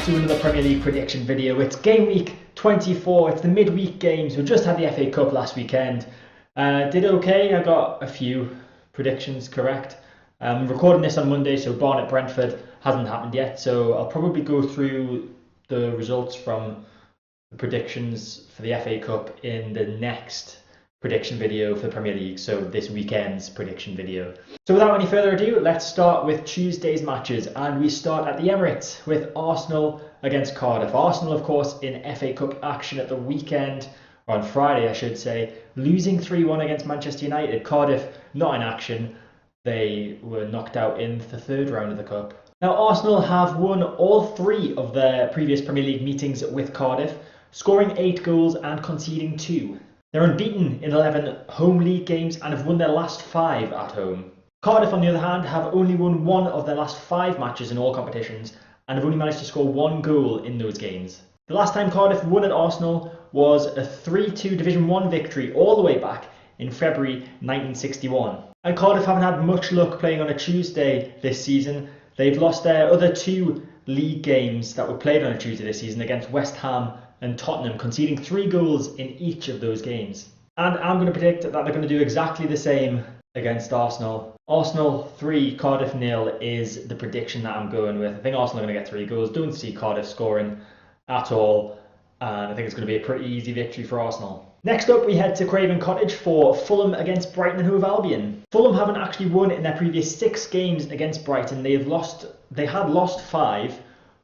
to another Premier League prediction video. It's game week 24, it's the midweek games. We just had the FA Cup last weekend. Did okay, I got a few predictions correct. I'm recording this on Monday, so Barnet Brentford hasn't happened yet, so I'll probably go through the results from the predictions for the FA Cup in the next prediction video for the Premier League, so this weekend's prediction video. So without any further ado, let's start with Tuesday's matches, and we start at the Emirates with Arsenal against Cardiff. Arsenal, of course, in FA Cup action at the weekend, or on Friday I should say, losing 3-1 against Manchester United. Cardiff not in action, they were knocked out in the third round of the Cup. Now Arsenal have won all three of their previous Premier League meetings with Cardiff, scoring 8 goals and conceding 2. They're unbeaten in 11 home league games and have won their last 5 at home. Cardiff, on the other hand, have only won 1 of their last 5 matches in all competitions and have only managed to score 1 goal in those games. The last time Cardiff won at Arsenal was a 3-2 Division 1 victory all the way back in February 1961. And Cardiff haven't had much luck playing on a Tuesday this season. They've lost their other 2 league games that were played on a Tuesday this season against West Ham and Tottenham, conceding 3 goals in each of those games. And I'm going to predict that they're going to do exactly the same against Arsenal. Arsenal 3, Cardiff 0 is the prediction that I'm going with. I think Arsenal are going to get 3 goals. Don't see Cardiff scoring at all. And I think it's going to be a pretty easy victory for Arsenal. Next up, we head to Craven Cottage for Fulham against Brighton and Hove Albion. Fulham haven't actually won in their previous 6 games against Brighton. They had lost 5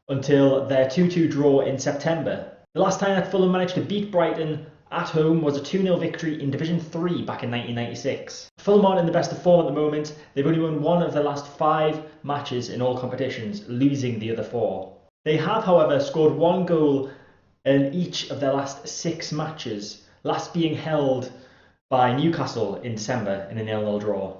until their 2-2 draw in September. The last time that Fulham managed to beat Brighton at home was a 2-0 victory in Division 3 back in 1996. Fulham aren't in the best of form at the moment. They've only won 1 of their last 5 matches in all competitions, losing the other 4. They have, however, scored 1 goal in each of their last 6 matches, last being held by Newcastle in December in a 0-0 draw.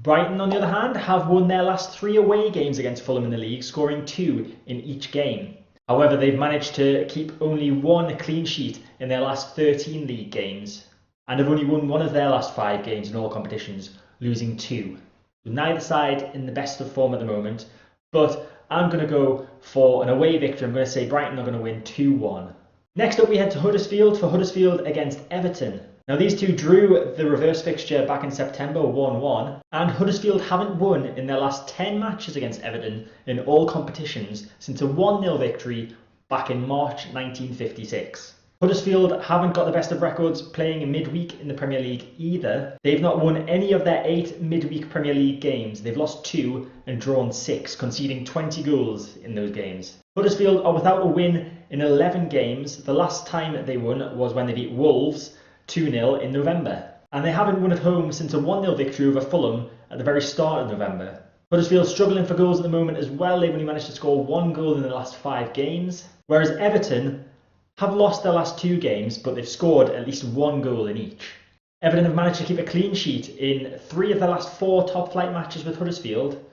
Brighton, on the other hand, have won their last 3 away games against Fulham in the league, scoring 2 in each game. However, they've managed to keep only 1 clean sheet in their last 13 league games and have only won 1 of their last 5 games in all competitions, losing 2. Neither side in the best of form at the moment, but I'm going to go for an away victory. I'm going to say Brighton are going to win 2-1. Next up, we head to Huddersfield for Huddersfield against Everton. Now, these two drew the reverse fixture back in September 1-1, and Huddersfield haven't won in their last 10 matches against Everton in all competitions since a 1-0 victory back in March 1956. Huddersfield haven't got the best of records playing in midweek in the Premier League either. They've not won any of their 8 midweek Premier League games. They've lost 2 and drawn 6, conceding 20 goals in those games. Huddersfield are without a win in 11 games. The last time they won was when they beat Wolves 2-0 in November. And they haven't won at home since a 1-0 victory over Fulham at the very start of November. Huddersfield struggling for goals at the moment as well. They've only managed to score 1 goal in the last 5 games. Whereas Everton have lost their last 2 games, but they've scored at least 1 goal in each. Everton have managed to keep a clean sheet in 3 of their last 4 top flight matches with Huddersfield.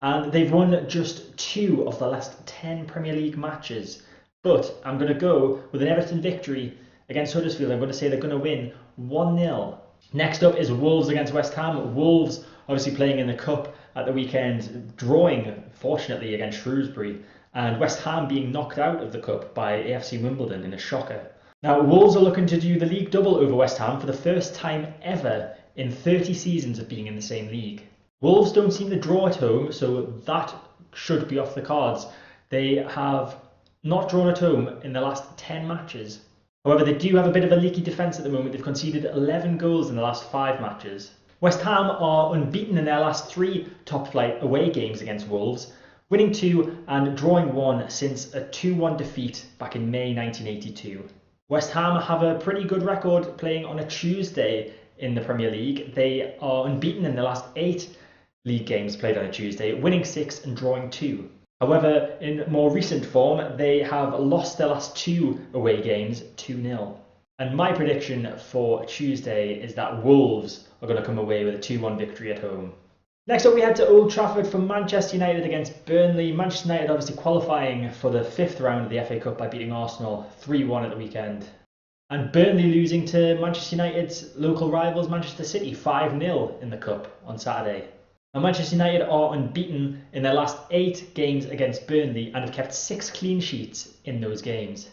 And they've won just 2 of the last 10 Premier League matches. But I'm going to go with an Everton victory against Huddersfield. I'm going to say they're going to win 1-0. Next up is Wolves against West Ham. Wolves obviously playing in the Cup at the weekend, drawing, fortunately, against Shrewsbury. And West Ham being knocked out of the Cup by AFC Wimbledon in a shocker. Now, Wolves are looking to do the league double over West Ham for the first time ever in 30 seasons of being in the same league. Wolves don't seem to draw at home, so that should be off the cards. They have not drawn at home in the last 10 matches. However, they do have a bit of a leaky defence at the moment. They've conceded 11 goals in the last 5 matches. West Ham are unbeaten in their last 3 top-flight away games against Wolves, winning 2 and drawing 1 since a 2-1 defeat back in May 1982. West Ham have a pretty good record playing on a Tuesday in the Premier League. They are unbeaten in their last 8 league games played on a Tuesday, winning 6 and drawing 2. However, in more recent form, they have lost their last 2 away games 2-0. And my prediction for Tuesday is that Wolves are going to come away with a 2-1 victory at home. Next up, we head to Old Trafford for Manchester United against Burnley. Manchester United obviously qualifying for the 5th round of the FA Cup by beating Arsenal 3-1 at the weekend. And Burnley losing to Manchester United's local rivals Manchester City 5-0 in the Cup on Saturday. Now, Manchester United are unbeaten in their last 8 games against Burnley and have kept 6 clean sheets in those games.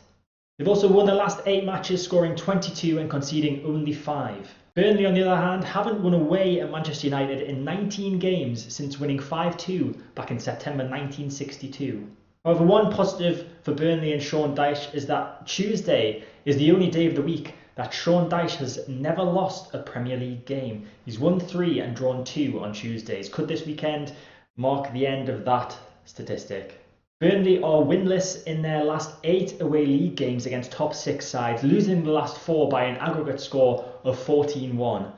They've also won their last 8 matches, scoring 22 and conceding only 5. Burnley, on the other hand, haven't won away at Manchester United in 19 games since winning 5-2 back in September 1962. However, one positive for Burnley and Sean Dyche is that Tuesday is the only day of the week that Sean Dyche has never lost a Premier League game. He's won 3 and drawn 2 on Tuesdays. Could this weekend mark the end of that statistic? Burnley are winless in their last 8 away league games against top 6 sides, losing the last 4 by an aggregate score of 14-1.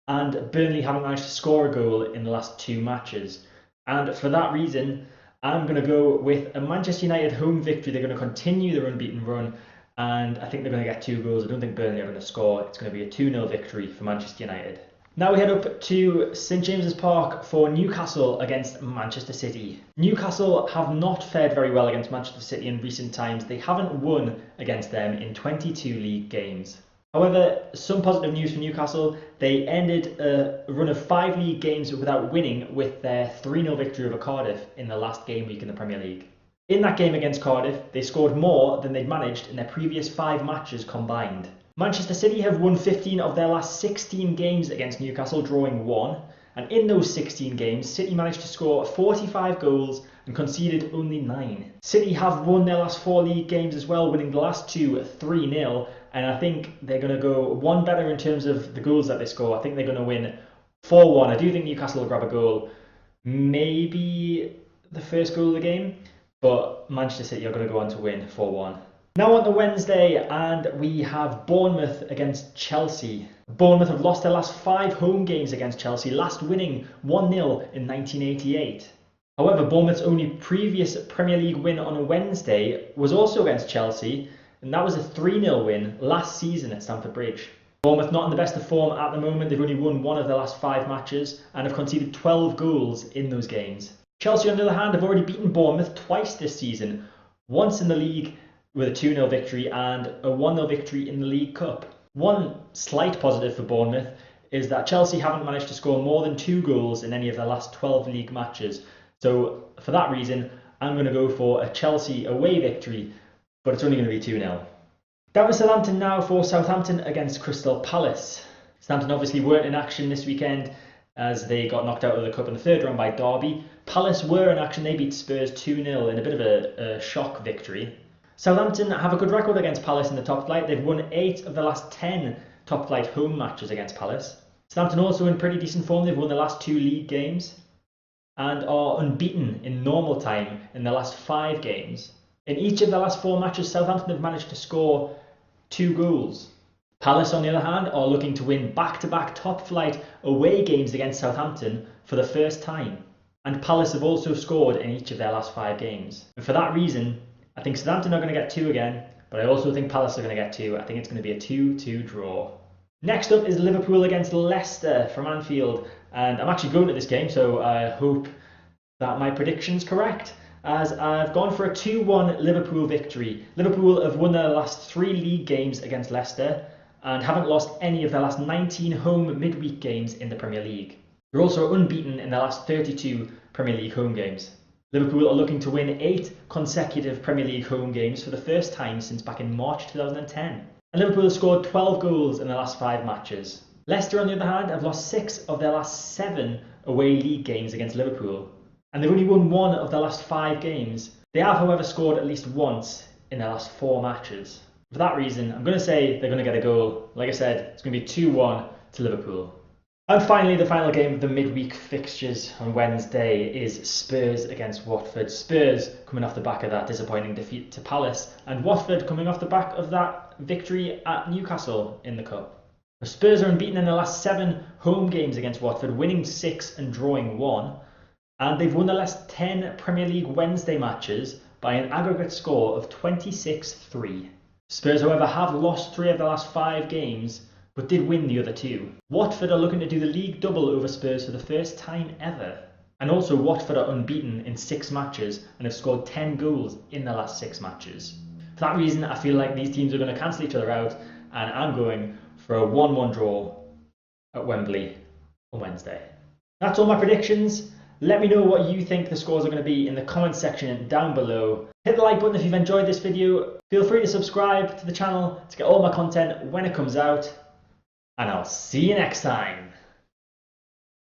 And Burnley haven't managed to score a goal in the last 2 matches. And for that reason, I'm going to go with a Manchester United home victory. They're going to continue their unbeaten run, and I think they're going to get 2 goals. I don't think Burnley are going to score. It's going to be a 2-0 victory for Manchester United. Now we head up to St James's Park for Newcastle against Manchester City. Newcastle have not fared very well against Manchester City in recent times. They haven't won against them in 22 league games. However, some positive news for Newcastle. They ended a run of 5 league games without winning with their 3-0 victory over Cardiff in the last game week in the Premier League. In that game against Cardiff, they scored more than they'd managed in their previous 5 matches combined. Manchester City have won 15 of their last 16 games against Newcastle, drawing 1. And in those 16 games, City managed to score 45 goals and conceded only 9. City have won their last 4 league games as well, winning the last 2 3-0. And I think they're going to go one better in terms of the goals that they score. I think they're going to win 4-1. I do think Newcastle will grab a goal, maybe the first goal of the game, but Manchester City are going to go on to win 4-1. Now on to Wednesday, and we have Bournemouth against Chelsea. Bournemouth have lost their last 5 home games against Chelsea, last winning 1-0 in 1988. However, Bournemouth's only previous Premier League win on a Wednesday was also against Chelsea, and that was a 3-0 win last season at Stamford Bridge. Bournemouth not in the best of form at the moment. They've only won 1 of their last 5 matches and have conceded 12 goals in those games. Chelsea, on the other hand, have already beaten Bournemouth twice this season, once in the league with a 2-0 victory and a 1-0 victory in the League Cup. One slight positive for Bournemouth is that Chelsea haven't managed to score more than 2 goals in any of their last 12 league matches. So for that reason, I'm going to go for a Chelsea away victory, but it's only going to be 2-0. Down to Southampton now for Southampton against Crystal Palace. Southampton obviously weren't in action this weekend as they got knocked out of the cup in the 3rd round by Derby. Palace were in action. They beat Spurs 2-0 in a bit of a shock victory. Southampton have a good record against Palace in the top flight. They've won 8 of the last 10 top flight home matches against Palace. Southampton also in pretty decent form. They've won the last 2 league games and are unbeaten in normal time in the last 5 games. In each of the last 4 matches, Southampton have managed to score 2 goals. Palace, on the other hand, are looking to win back-to-back top flight away games against Southampton for the first time. And Palace have also scored in each of their last 5 games. And for that reason, I think Southampton are going to get 2 again, but I also think Palace are going to get 2. I think it's going to be a 2-2 draw. Next up is Liverpool against Leicester from Anfield, and I'm actually going to this game, so I hope that my prediction's correct, as I've gone for a 2-1 Liverpool victory. Liverpool have won their last 3 league games against Leicester and haven't lost any of their last 19 home midweek games in the Premier League. They're also unbeaten in their last 32 Premier League home games. Liverpool are looking to win 8 consecutive Premier League home games for the first time since back in March 2010. And Liverpool have scored 12 goals in the last 5 matches. Leicester, on the other hand, have lost 6 of their last 7 away league games against Liverpool. And they've only won 1 of their last 5 games. They have, however, scored at least once in their last 4 matches. For that reason, I'm going to say they're going to get a goal. Like I said, it's going to be 2-1 to Liverpool. And finally, the final game of the midweek fixtures on Wednesday is Spurs against Watford. Spurs coming off the back of that disappointing defeat to Palace, and Watford coming off the back of that victory at Newcastle in the Cup. The Spurs are unbeaten in their last 7 home games against Watford, winning 6 and drawing 1. And they've won the last 10 Premier League Wednesday matches by an aggregate score of 26-3. Spurs, however, have lost 3 of the last 5 games, but did win the other 2. Watford are looking to do the league double over Spurs for the first time ever. And also Watford are unbeaten in 6 matches and have scored 10 goals in the last 6 matches. For that reason, I feel like these teams are going to cancel each other out, and I'm going for a 1-1 draw at Wembley on Wednesday. That's all my predictions. Let me know what you think the scores are going to be in the comment section down below. Hit the like button if you've enjoyed this video. Feel free to subscribe to the channel to get all my content when it comes out. And I'll see you next time.